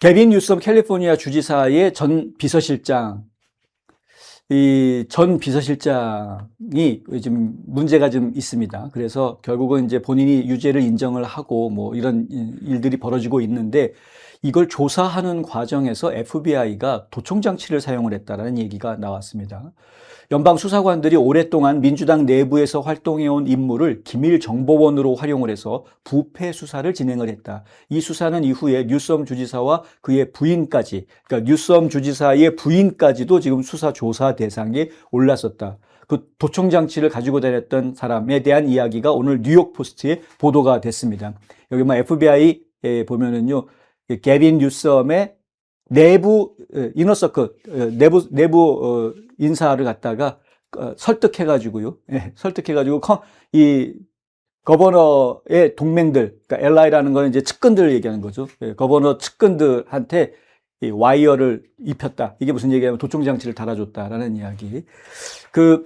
게빈 뉴섬 캘리포니아 주지사의 전 비서실장, 이 전 비서실장이 좀 문제가 좀 있습니다. 그래서 결국은 이제 본인이 유죄를 인정을 하고 뭐 이런 일들이 벌어지고 있는데, 이걸 조사하는 과정에서 FBI가 도청 장치를 사용을 했다라는 얘기가 나왔습니다. 연방 수사관들이 오랫동안 민주당 내부에서 활동해온 인물을 기밀 정보원으로 활용을 해서 부패 수사를 진행을 했다. 이 수사는 이후에 뉴섬 주지사와 그의 부인까지, 그러니까 뉴섬 주지사의 부인까지도 지금 수사 조사 대상에 올랐었다. 그 도청 장치를 가지고 다녔던 사람에 대한 이야기가 오늘 뉴욕 포스트에 보도가 됐습니다. 여기 뭐 FBI에 보면은요, 게빈 뉴섬의 내부 이너서클 내부 인사를 갖다가 설득해가지고요, 설득해가지고 이 거버너의 동맹들, 그러니까 LI라는 거는 이제 측근들을 얘기하는 거죠. 거버너 측근들한테 이 와이어를 입혔다. 이게 무슨 얘기냐면 도청 장치를 달아줬다라는 이야기. 그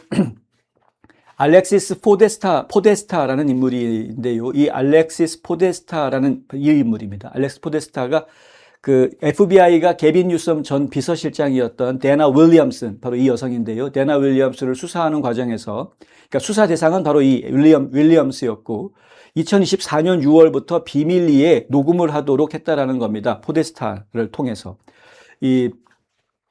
알렉시스 포데스타라는 인물인데요. 이 알렉시스 포데스타라는 이 인물입니다. 알렉스 포데스타가 그 FBI가 게빈 뉴섬 전 비서실장이었던 데나 윌리엄슨, 바로 이 여성인데요. 데나 윌리엄스를 수사하는 과정에서, 그러니까 수사 대상은 바로 이 윌리엄스였고, 2024년 6월부터 비밀리에 녹음을 하도록 했다라는 겁니다. 포데스타를 통해서. 이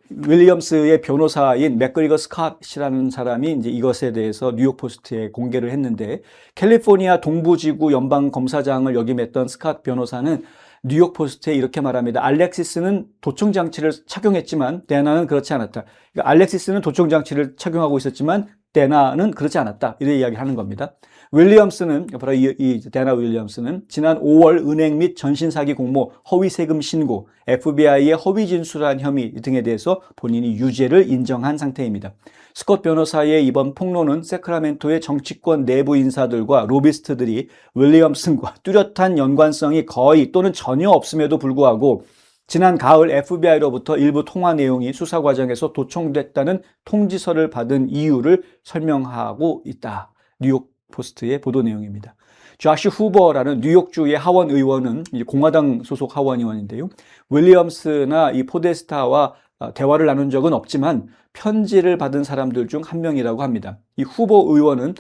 윌리엄스의 변호사인 맥그리거 스캇이라는 사람이 이제 이것에 대해서 뉴욕 포스트에 공개를 했는데, 캘리포니아 동부지구 연방 검사장을 역임했던 스캇 변호사는 뉴욕 포스트에 이렇게 말합니다. 알렉시스는 도청 장치를 착용했지만 데나는 그렇지 않았다. 그러니까 알렉시스는 도청 장치를 착용하고 있었지만 데나는 그렇지 않았다. 이런 이야기를 하는 겁니다. 윌리엄스는, 바로 이 데나 윌리엄스는 지난 5월 은행 및 전신사기 공모, 허위 세금 신고, FBI의 허위 진술한 혐의 등에 대해서 본인이 유죄를 인정한 상태입니다. 스콧 변호사의 이번 폭로는 세크라멘토의 정치권 내부 인사들과 로비스트들이 윌리엄슨과 뚜렷한 연관성이 거의 또는 전혀 없음에도 불구하고 지난 가을 FBI로부터 일부 통화 내용이 수사 과정에서 도청됐다는 통지서를 받은 이유를 설명하고 있다. 뉴욕 포스트의 보도 내용입니다. 조시 후버라는 뉴욕주의 하원 의원은 공화당 소속 하원 의원인데요. 윌리엄스나 이 포데스타와 대화를 나눈 적은 없지만 편지를 받은 사람들 중 한 명이라고 합니다. 이 후보 의원은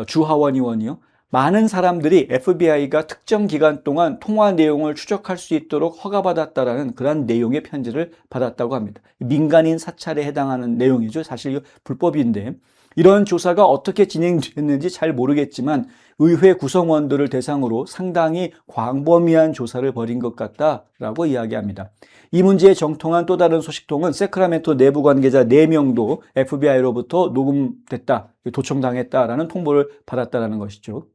주 하원 의원이요. 많은 사람들이 FBI가 특정 기간 동안 통화 내용을 추적할 수 있도록 허가받았다라는 그런 내용의 편지를 받았다고 합니다. 민간인 사찰에 해당하는 내용이죠. 사실 불법인데, 이런 조사가 어떻게 진행됐는지 잘 모르겠지만 의회 구성원들을 대상으로 상당히 광범위한 조사를 벌인 것 같다라고 이야기합니다. 이 문제에 정통한 또 다른 소식통은 세크라멘토 내부 관계자 4명도 FBI로부터 녹음됐다, 도청당했다라는 통보를 받았다는 것이죠.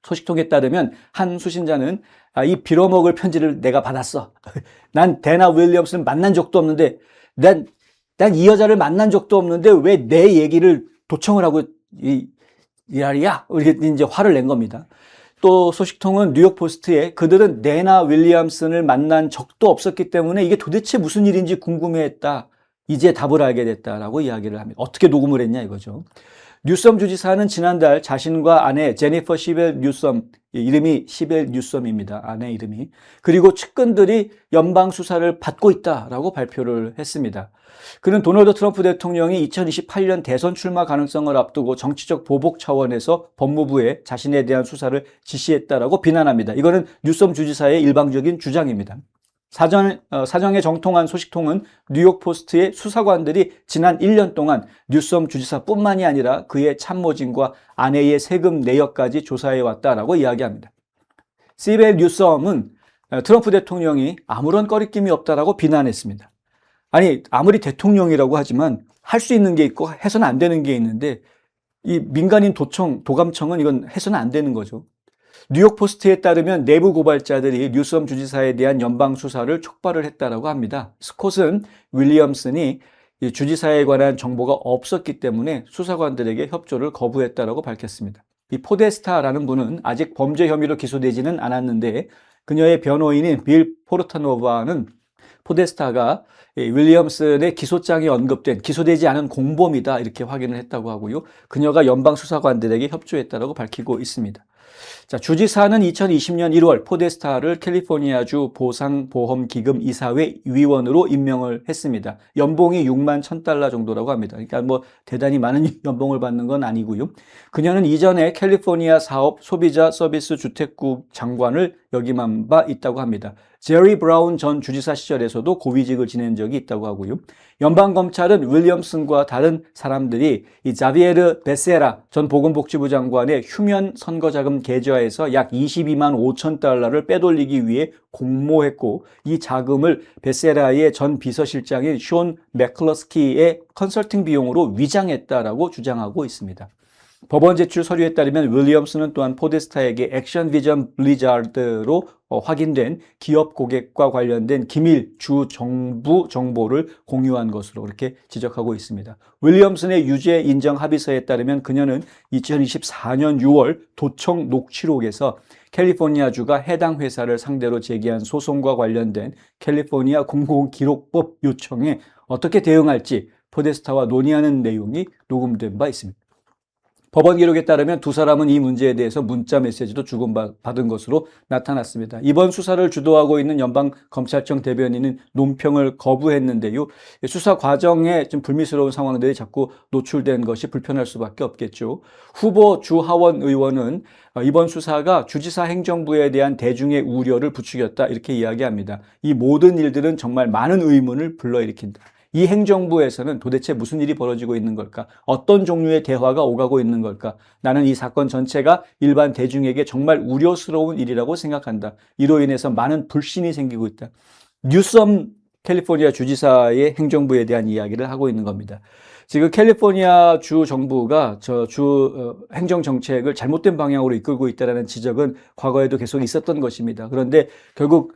소식통에 따르면 한 수신자는 이 빌어먹을 편지를 내가 받았어. 난 데나 윌리엄스는 만난 적도 없는데, 난 이 여자를 만난 적도 없는데 왜 내 얘기를 도청을 하고 이랄이야? 이렇게 이제 화를 낸 겁니다. 또 소식통은 뉴욕 포스트에 그들은 데나 윌리엄슨을 만난 적도 없었기 때문에 이게 도대체 무슨 일인지 궁금해했다. 이제 답을 알게 됐다라고 이야기를 합니다. 어떻게 녹음을 했냐 이거죠. 뉴섬 주지사는 지난달 자신과 아내 제니퍼 시벨 뉴섬, 이름이 시벨 뉴섬입니다. 아내 이름이. 그리고 측근들이 연방 수사를 받고 있다라고 발표를 했습니다. 그는 도널드 트럼프 대통령이 2028년 대선 출마 가능성을 앞두고 정치적 보복 차원에서 법무부에 자신에 대한 수사를 지시했다라고 비난합니다. 이거는 뉴섬 주지사의 일방적인 주장입니다. 사정에 정통한 소식통은 뉴욕 포스트의 수사관들이 지난 1년 동안 뉴섬 주지사뿐만이 아니라 그의 참모진과 아내의 세금 내역까지 조사해 왔다라고 이야기합니다. 시벨 뉴섬은 트럼프 대통령이 아무런 꺼리낌이 없다라고 비난했습니다. 아니, 아무리 대통령이라고 하지만 할 수 있는 게 있고 해서는 안 되는 게 있는데, 이 민간인 도감청은 이건 해서는 안 되는 거죠. 뉴욕 포스트에 따르면 내부 고발자들이 뉴섬 주지사에 대한 연방 수사를 촉발을 했다라고 합니다. 스콧은 윌리엄슨이 주지사에 관한 정보가 없었기 때문에 수사관들에게 협조를 거부했다라고 밝혔습니다. 이 포데스타라는 분은 아직 범죄 혐의로 기소되지는 않았는데, 그녀의 변호인인 빌 포르타노바는 포데스타가 윌리엄슨의 기소장에 언급된 기소되지 않은 공범이다 이렇게 확인을 했다고 하고요. 그녀가 연방 수사관들에게 협조했다라고 밝히고 있습니다. 자, 주지사는 2020년 1월 포데스타를 캘리포니아주 보상보험기금 이사회 위원으로 임명을 했습니다. 연봉이 6만 $1,000 정도라고 합니다. 그러니까 뭐 대단히 많은 연봉을 받는 건 아니고요. 그녀는 이전에 캘리포니아 사업 소비자 서비스 주택국 장관을 역임한 바 있다고 합니다. 제리 브라운 전 주지사 시절에서도 고위직을 지낸 적이 있다고 하고요. 연방검찰은 윌리엄슨과 다른 사람들이 이 자비에르 베세라 전 보건복지부 장관의 휴면 선거자금 계좌에서 약 22만 $5,000를 빼돌리기 위해 공모했고, 이 자금을 베세라의 전 비서실장인 숀 맥클러스키의 컨설팅 비용으로 위장했다라고 주장하고 있습니다. 법원 제출 서류에 따르면 윌리엄스는 또한 포데스타에게 액션 비전 블리자드로 확인된 기업 고객과 관련된 기밀 주 정부 정보를 공유한 것으로 그렇게 지적하고 있습니다. 윌리엄슨의 유죄 인정 합의서에 따르면 그녀는 2024년 6월 도청 녹취록에서 캘리포니아주가 해당 회사를 상대로 제기한 소송과 관련된 캘리포니아 공공기록법 요청에 어떻게 대응할지 포데스타와 논의하는 내용이 녹음된 바 있습니다. 법원 기록에 따르면 두 사람은 이 문제에 대해서 문자 메시지도 주고받은 것으로 나타났습니다. 이번 수사를 주도하고 있는 연방검찰청 대변인은 논평을 거부했는데요. 수사 과정에 좀 불미스러운 상황들이 자꾸 노출된 것이 불편할 수밖에 없겠죠. 후보 주하원 의원은 이번 수사가 주지사 행정부에 대한 대중의 우려를 부추겼다, 이렇게 이야기합니다. 이 모든 일들은 정말 많은 의문을 불러일으킨다. 이 행정부에서는 도대체 무슨 일이 벌어지고 있는 걸까? 어떤 종류의 대화가 오가고 있는 걸까? 나는 이 사건 전체가 일반 대중에게 정말 우려스러운 일이라고 생각한다. 이로 인해서 많은 불신이 생기고 있다. 뉴섬 캘리포니아 주지사의 행정부에 대한 이야기를 하고 있는 겁니다. 지금 캘리포니아 주 정부가 행정 정책을 잘못된 방향으로 이끌고 있다는 지적은 과거에도 계속 있었던 것입니다. 그런데 결국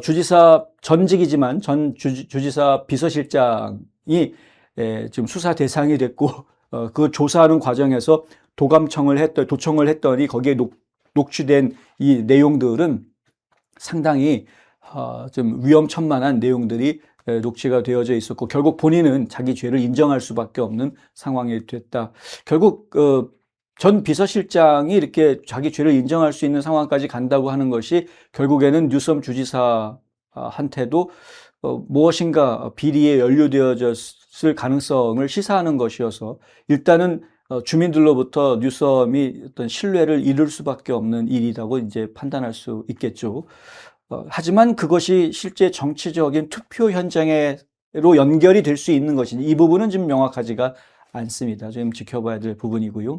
주지사 전직이지만 전 주지사 비서실장이 지금 수사 대상이 됐고, 그 조사하는 과정에서 도청을 했더니 거기에 녹취된 이 내용들은 상당히 좀 위험천만한 내용들이 녹취가 되어져 있었고, 결국 본인은 자기 죄를 인정할 수밖에 없는 상황이 됐다. 결국 전 비서실장이 이렇게 자기 죄를 인정할 수 있는 상황까지 간다고 하는 것이 결국에는 뉴섬 주지사한테도 무엇인가 비리에 연루되어졌을 가능성을 시사하는 것이어서, 일단은 주민들로부터 뉴섬이 어떤 신뢰를 잃을 수밖에 없는 일이라고 이제 판단할 수 있겠죠. 하지만 그것이 실제 정치적인 투표 현장으로 연결이 될 수 있는 것인지, 이 부분은 좀 명확하지가 않습니다. 좀 지켜봐야 될 부분이고요.